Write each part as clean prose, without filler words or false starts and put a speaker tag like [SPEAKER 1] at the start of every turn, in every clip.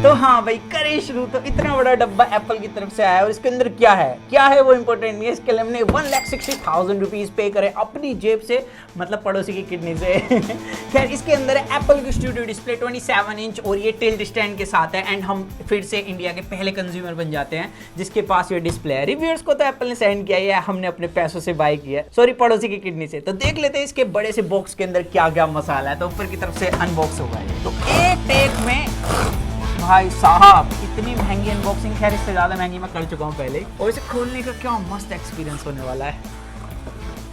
[SPEAKER 1] तो हाँ भाई करें शुरू। तो इतना बड़ा डब्बा एप्पल की तरफ से आया और इसके अंदर क्या है वो इंपॉर्टेंट नहीं है। इसके लिए हमने 1,60,000 रुपीज पे करे अपनी जेब से, मतलब पड़ोसी की किडनी से। खैर इसके अंदर है एप्पल की स्टूडियो डिस्प्ले 27 इंच और ये टिल्ट स्टैंड के साथ है। एंड हम फिर से इंडिया के पहले कंज्यूमर बन जाते हैं जिसके पास ये डिस्प्ले है। रिव्यूअर्स को तो एप्पल ने सेंड किया है, हमने अपने पैसों से बाय किया है, सॉरी पड़ोसी की किडनी से। तो देख लेते हैं इसके बड़े से बॉक्स के अंदर क्या क्या मसाला है। तो ऊपर की तरफ से अनबॉक्स होगा ये। तो एक टेक में भाई साहब इतनी महंगी अनबॉक्सिंग, खैर इससे ज्यादा महंगी मैं कर चुका हूँ पहले। और इसे खोलने का क्या मस्त एक्सपीरियंस होने वाला है।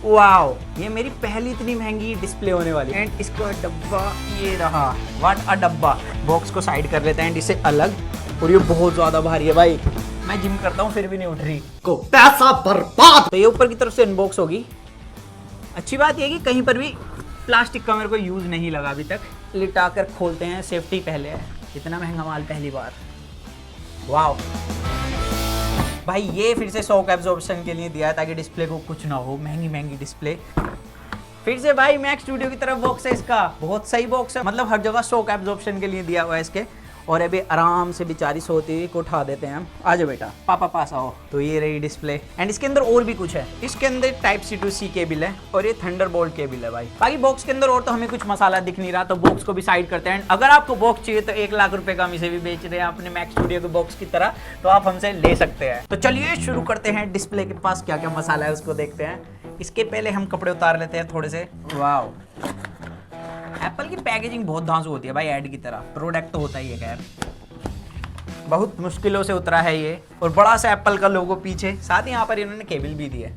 [SPEAKER 1] वाओ, ये मेरी पहली इतनी महंगी डिस्प्ले होने वाली है। एंड इसका डब्बा ये रहा, व्हाट अ डब्बा। बॉक्स को साइड कर लेते हैं एंड इसे अलग। और ये बहुत ज्यादा भारी है भाई, मैं जिम करता हूँ फिर भी नहीं उठ रही को पैसा बर्बाद। तो ये ऊपर की तरफ से अनबॉक्स होगी। अच्छी बात ये कि कहीं पर भी प्लास्टिक का मेरे को यूज नहीं लगा अभी तक। लिटा कर खोलते हैं, सेफ्टी पहले है। इतना महंगा माल पहली बार, वाओ भाई। ये फिर से शॉक एब्जॉर्प्शन के लिए दिया है ताकि डिस्प्ले को कुछ ना हो। महंगी डिस्प्ले। फिर से भाई मैक स्टूडियो की तरफ बॉक्स है इसका, बहुत सही बॉक्स है, मतलब हर जगह शॉक एब्जॉर्प्शन के लिए दिया हुआ है इसके। और अभी आराम से बेचारी सोती हुई को उठा देते हैं हम। आ जाओ बेटा, पापा पास आओ। तो ये रही डिस्प्ले। एंड इसके अंदर और भी कुछ है। इसके अंदर type C to C cable है और ये थंडरबोल्ट केबल है भाई। बाकी बॉक्स के अंदर और तो हमें कुछ मसाला दिख नहीं रहा, तो बॉक्स को भी साइड करते हैं। अगर आपको बॉक्स चाहिए तो 1 लाख रुपए का हम इसे भी बेच रहे हैं अपने मैक स्टूडियो के बॉक्स की तरह, तो आप हमसे ले सकते हैं। तो चलिए शुरू करते हैं। डिस्प्ले के पास क्या क्या मसाला है उसको देखते हैं। इसके पहले हम कपड़े उतार लेते हैं थोड़े से। वाओ, एप्पल की पैकेजिंग बहुत धांसू होती है भाई, ऐड की तरह। प्रोडक्ट तो होता ही है, खैर बहुत मुश्किलों से उतरा है ये। और बड़ा सा एप्पल का लोगो पीछे, साथ ही यहाँ पर इन्होंने केबल भी दी है।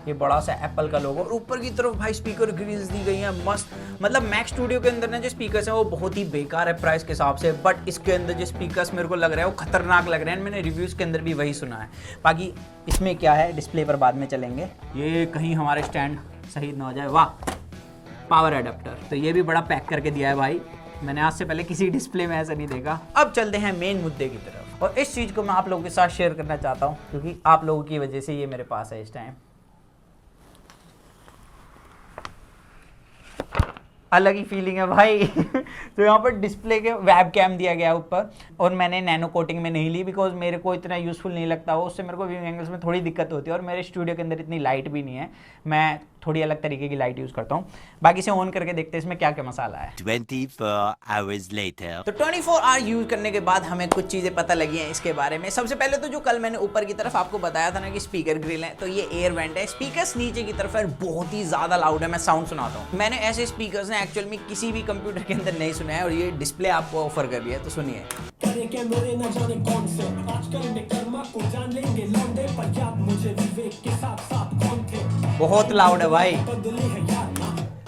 [SPEAKER 1] ये बड़ा सा एप्पल का लोगो और ऊपर की तरफ भाई स्पीकर ग्रिल्स दी गई हैं मस्त। मतलब मैक स्टूडियो के अंदर ना जो स्पीकर्स हैं वो बहुत ही बेकार है प्राइस के हिसाब से, बट इसके अंदर जो स्पीकर्स मेरे को लग रहा है वो खतरनाक लग रहे हैं। मैंने रिव्यूज़ के अंदर भी वही सुना है। बाकी इसमें क्या है डिस्प्ले पर बाद में चलेंगे। ये कहीं हमारे स्टैंड शहीद ना हो जाए। वाह, पावर एडाप्टर। तो ये भी बड़ा पैक करके दिया है भाई, मैंने आज से पहले किसी डिस्प्ले में ऐसा नहीं देखा। अब चलते हैं मेन मुद्दे की तरफ, और इस चीज़ को मैं आप लोगों के साथ शेयर करना चाहता हूँ क्योंकि आप लोगों की वजह से ये मेरे पास है इस टाइम। अलग ही फीलिंग है भाई। तो यहाँ पर डिस्प्ले के वेब कैम दिया गया ऊपर, और मैंने नैनो कोटिंग में नहीं ली बिकॉज मेरे को इतना यूजफुल नहीं लगता वो। उससे मेरे को व्यूइंग एंगल्स में थोड़ी दिक्कत होती है और मेरे स्टूडियो के अंदर इतनी लाइट भी नहीं है। मैं थोड़ी अलग तरीके की लाइट यूज करता हूँ। बाकी से ऑन करके देखते हैं इसमें क्या क्या मसाला है।
[SPEAKER 2] 24 hours later.
[SPEAKER 1] तो 24 आवर यूज करने के बाद हमें कुछ चीजें पता लगी हैं इसके बारे में। सबसे पहले तो जो कल मैंने ऊपर की तरफ आपको बताया था ना कि स्पीकर ग्रिल है, तो ये एयर वेंट है। स्पीकर्स नीचे की तरफ है, बहुत ही ज्यादा लाउड है। मैं साउंड सुनाता हूँ। मैंने ऐसे स्पीकर्स ने एक्चुअल में किसी भी कंप्यूटर के अंदर नहीं सुना है और ये डिस्प्ले आपको ऑफर कर रही है, तो सुनिए। बहुत लाउड है भाई।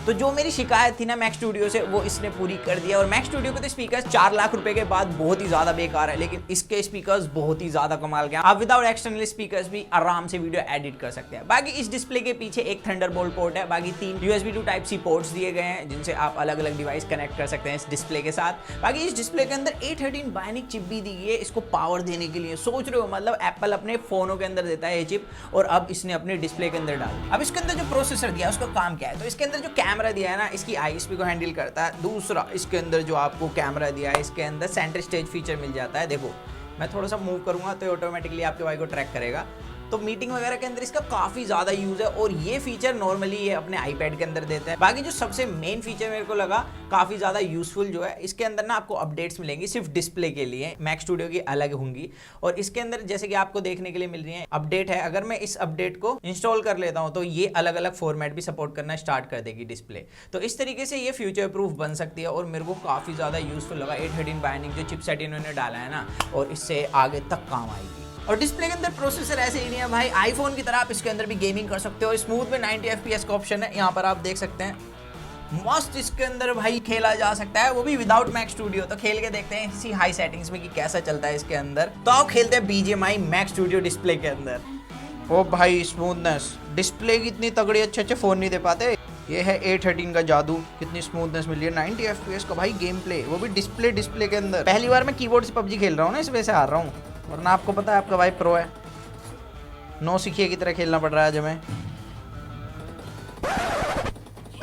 [SPEAKER 1] तो जो मेरी शिकायत थी ना मैक स्टूडियो से वो इसने पूरी कर दिया। और मैक स्टूडियो के तो स्पीकर्स 4 लाख रुपए के बाद बहुत ही ज्यादा बेकार है, लेकिन इसके स्पीकर्स बहुत ही ज्यादा कमाल के हैं। आप विदाउट एक्सटर्नल स्पीकर्स भी आराम से वीडियो एडिट कर सकते हैं। बाकी इस डिस्प्ले के पीछे एक थंडरबोल्ट पोर्ट है, बाकी 3 USB to Type C ports दिए गए हैं जिनसे आप अलग अलग डिवाइस कनेक्ट कर सकते हैं इस डिस्प्ले के साथ। बाकी इस डिस्प्ले के अंदर A13 बायोनिक चिप भी दी गई है इसको पावर देने के लिए। सोच रहे हो, मतलब एप्पल अपने फोनों के अंदर देता है ये चिप और अब इसने अपने डिस्प्ले के अंदर डाली। अब इसके अंदर जो प्रोसेसर दिया है उसका काम क्या है, तो इसके अंदर जो कैमरा दिया है ना इसकी ISP को हैंडल करता है। दूसरा इसके अंदर जो आपको कैमरा दिया है इसके अंदर सेंटर स्टेज फीचर मिल जाता है। देखो मैं थोड़ा सा मूव करूंगा तो ऑटोमेटिकली आपके वाई को ट्रैक करेगा। तो मीटिंग वगैरह के अंदर इसका काफ़ी ज़्यादा यूज़ है और ये फीचर नॉर्मली ये अपने आईपैड के अंदर देते हैं। बाकी जो सबसे मेन फीचर मेरे को लगा काफ़ी ज़्यादा यूजफुल जो है, इसके अंदर ना आपको अपडेट्स मिलेंगी सिर्फ डिस्प्ले के लिए, मैक स्टूडियो की अलग होंगी। और इसके अंदर जैसे कि आपको देखने के लिए मिल रही है अपडेट है, अगर मैं इस अपडेट को इंस्टॉल कर लेता हूँ तो ये अलग अलग फॉर्मेट भी सपोर्ट करना स्टार्ट कर देगी डिस्प्ले। तो इस तरीके से ये फ्यूचर प्रूफ बन सकती है और मेरे को काफ़ी ज़्यादा यूजफुल लगा। A13 बायोनिक जो चिपसेट इन्होंने डाला है ना, और इससे आगे तक काम आएगी। और डिस्प्ले के अंदर प्रोसेसर ऐसे ही नहीं है भाई, आईफोन की तरह आप इसके अंदर भी गेमिंग कर सकते हो। स्मूथ में 90 FPS का ऑप्शन है, यहाँ पर आप देख सकते हैं। मस्त इसके अंदर भाई खेला जा सकता है, वो भी विदाउट मैक स्टूडियो। तो खेल के देखते हैं इसी हाई सेटिंग्स में कि कैसा चलता है इसके अंदर। तो आओ खेलते हैं BGMI मैक स्टूडियो डिस्प्ले के अंदर। ओ भाई स्मूथनेस, डिस्प्ले की इतनी तगड़ी अच्छे फ़ोन नहीं दे पाते। ये है A13 का जादू, कितनी स्मूथनेस मिली है। 90 FPS का भाई गेम प्ले, वो भी डिस्प्ले के अंदर। पहली बार मैं कीबोर्ड से PUBG खेल रहा हूँ ना, इस वजह से हार रहा हूँ, वरना आपको पता है आपका भाई प्रो है। नौ सिखिए की तरह खेलना पड़ रहा है आज हमें।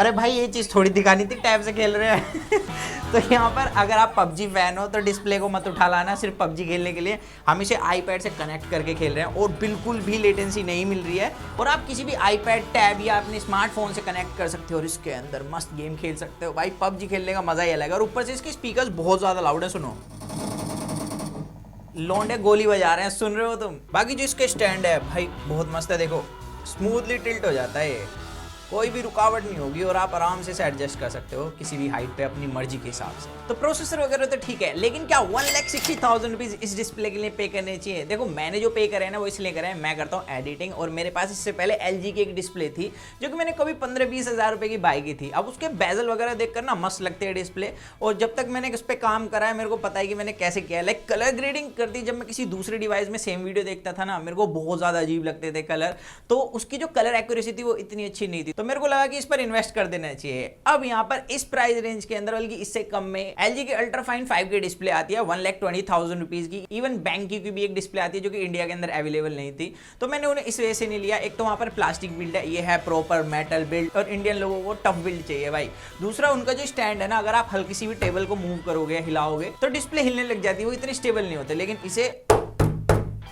[SPEAKER 1] अरे भाई ये चीज़ थोड़ी दिखानी थी, टैब से खेल रहे हैं। तो यहाँ पर अगर आप पबजी फैन हो तो डिस्प्ले को मत उठा लाना सिर्फ पबजी खेलने के लिए। हम इसे आईपैड से कनेक्ट करके खेल रहे हैं और बिल्कुल भी लेटेंसी नहीं मिल रही है, और आप किसी भी आईपैड, टैब या अपने स्मार्टफोन से कनेक्ट कर सकते हो और इसके अंदर मस्त गेम खेल सकते हो। भाई पबजी खेलने का मजा ही अलग है, और ऊपर से इसके स्पीकर्स बहुत ज़्यादा लाउड है, सुनो लौंडे गोली बजा रहे हैं, सुन रहे हो तुम। बाकी जो इसके स्टैंड है भाई बहुत मस्त है, देखो स्मूथली टिल्ट हो जाता है ये, कोई भी रुकावट नहीं होगी और आप आराम से इसे एडजस्ट कर सकते हो किसी भी हाइट पे अपनी मर्जी के हिसाब से। तो प्रोसेसर वगैरह तो ठीक है, लेकिन क्या 1,60,000 रुपीज़ इस डिस्प्ले के लिए पे करने चाहिए? देखो मैंने जो पे करे हैं ना वो इसलिए करे हैं, मैं करता हूँ एडिटिंग, और मेरे पास इससे पहले LG की एक डिस्प्ले थी जो कि मैंने कभी 15-20 हज़ार रुपये की बाई की थी। अब उसके बेजल वगैरह देख कर ना मस्त लगते हैं डिस्प्ले, और जब तक मैंने इस पर काम करा है मेरे को पता है कि मैंने कैसे किया है। लाइक कलर ग्रेडिंग करती जब मैं किसी दूसरे डिवाइस में सेम वीडियो देखता था ना, मेरे को बहुत ज़्यादा अजीब लगते थे कलर, तो उसकी जो कलर एक्यूरेसी थी वो इतनी अच्छी नहीं थी, तो मेरे को लगा कि इस पर इन्वेस्ट कर देना चाहिए। अब यहाँ पर इस प्राइस रेंज के अंदर, बल्कि इससे कम में, LG की अल्ट्राफाइन 5K डिस्प्ले आती है 1,20,000 रुपीज की। इवन बैंकी की भी एक डिस्प्ले आती है जो कि इंडिया के अंदर अवेलेबल नहीं थी, तो मैंने उन्हें इस वजह से नहीं लिया। एक तो वहाँ पर प्लास्टिक बिल्ड है, ये है प्रॉपर मेटल बिल्ड, और इंडियन लोगों को टफ बिल्ड चाहिए भाई। दूसरा उनका जो स्टैंड है ना, अगर आप हल्की सी भी टेबल को मूव करोगे, हिलाओगे तो डिस्प्ले हिलने लग जाती है, वो इतने स्टेबल नहीं होते, लेकिन इसे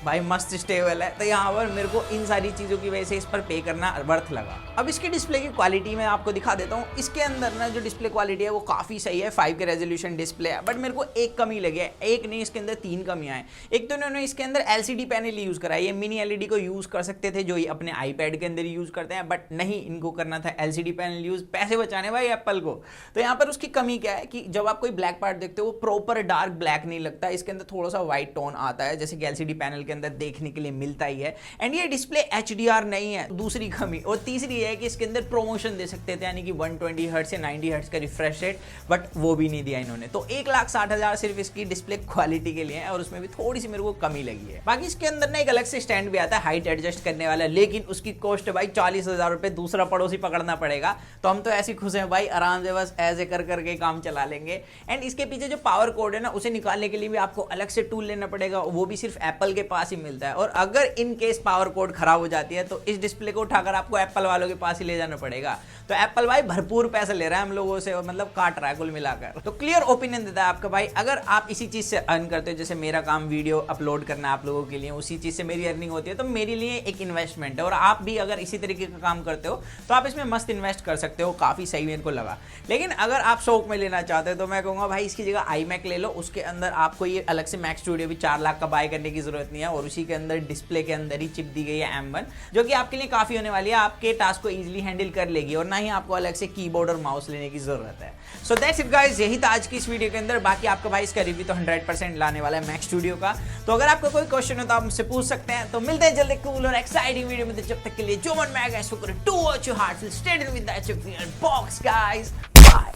[SPEAKER 1] भाई मस्त स्टेबल है। तो यहाँ पर मेरे को इन सारी चीज़ों की वजह से इस पर पे करना वर्थ लगा। अब इसके डिस्प्ले की क्वालिटी मैं आपको दिखा देता हूँ। इसके अंदर ना जो डिस्प्ले क्वालिटी है वो काफ़ी सही है, 5K रेजोल्यूशन डिस्प्ले है, बट मेरे को एक कमी लगी है, एक नहीं इसके अंदर 3 कमियाँ हैं। एक तो इन्होंने इसके अंदर LCD पैनल यूज़ करा है, ये मिनी LED को यूज़ कर सकते थे जो ये अपने iPad के अंदर यूज़ करते हैं, बट नहीं, इनको करना था LCD पैनल यूज़, पैसे बचाने भाई एप्पल को। तो यहाँ पर उसकी कमी क्या है कि जब आप कोई ब्लैक पार्ट देखते हो वो प्रॉपर डार्क ब्लैक नहीं लगता, इसके अंदर थोड़ा सा व्हाइट टोन आता है जैसे कि LCD पैनल के अंदर देखने के लिए मिलता ही है। एंड ये डिस्प्ले HDR नहीं है, दूसरी कमी। और तीसरी है कि इसके अंदर प्रोमोशन दे सकते थे, यानी कि 120 हर्ट्ज या 90 हर्ट्ज का रिफ्रेश रेट, बट वो भी नहीं दिया इन्होंने। तो 1,60,000 सिर्फ इसकी डिस्प्ले क्वालिटी के लिए है, और उसमें भी थोड़ी सी मेरे को कमी लगी है। बाकी इसके अंदर ना एक अलग से स्टैंड भी आता है हाइट एडजस्ट करने वाला, लेकिन उसकी कॉस्ट है भाई 40,000 रुपए, दूसरा पड़ोसी पकड़ना पड़ेगा। तो हम तो ऐसे खुश हैं भाई, आराम से बस ऐसे कर करके काम चला लेंगे। एंड इसके पीछे जो पावर कोड है ना, उसे निकालने के लिए भी आपको अलग से टूल लेना पड़ेगा, वो भी सिर्फ एप्पल के पास ही मिलता है। और अगर इन केस पावर कोड खराब हो जाती है तो इस डिस्प्ले को उठाकर आपको एप्पल वालों के पास ही ले जाना पड़ेगा। तो एप्पल भाई भरपूर पैसा ले रहा है हम लोगों से, मतलब काट रहा है कुल मिलाकर। तो क्लियर ओपिनियन देता है आपका भाई, अगर आप इसी चीज से अर्न करते हो, जैसे मेरा काम वीडियो अपलोड करना आप लोगों के लिए, उसी चीज से मेरी अर्निंग होती है, तो मेरे लिए एक इन्वेस्टमेंट है। और आप भी अगर इसी तरीके का काम करते हो तो आप इसमें मस्त इन्वेस्ट कर सकते हो, काफी सही मेरे को लगा। लेकिन अगर आप शौक में लेना चाहते हो तो मैं कहूँगा भाई इसकी जगह iMac ले लो, उसके अंदर आपको ये अलग से मैक स्टूडियो भी 4 लाख का बाय करने की जरूरत नहीं है, और उसी के अंदर डिस्प्ले के अंदर ही चिप दी गई है M1, जो कि आपके लिए काफी होने वाली है, आपके टास्क को इजीली हैंडल कर लेगी, और ना ही आपको अलग से कीबोर्ड और माउस लेने की जरूरत है। सो दैट्स इट गाइस, यही था आज की इस वीडियो के अंदर। बाकी आपका भाई इसका रिव्यू तो 100% लाने वाला है मैक स्टूडियो का। तो अगर आपका कोई क्वेश्चन हो तो आप मुझसे पूछ सकते हैं। तो मिलते हैं जल्दी कूल और एक्साइटिंग वीडियो में, जब तक के लिए जो मन में आएगा इसको करें, to watch your heart, stay tuned with that box guys, bye.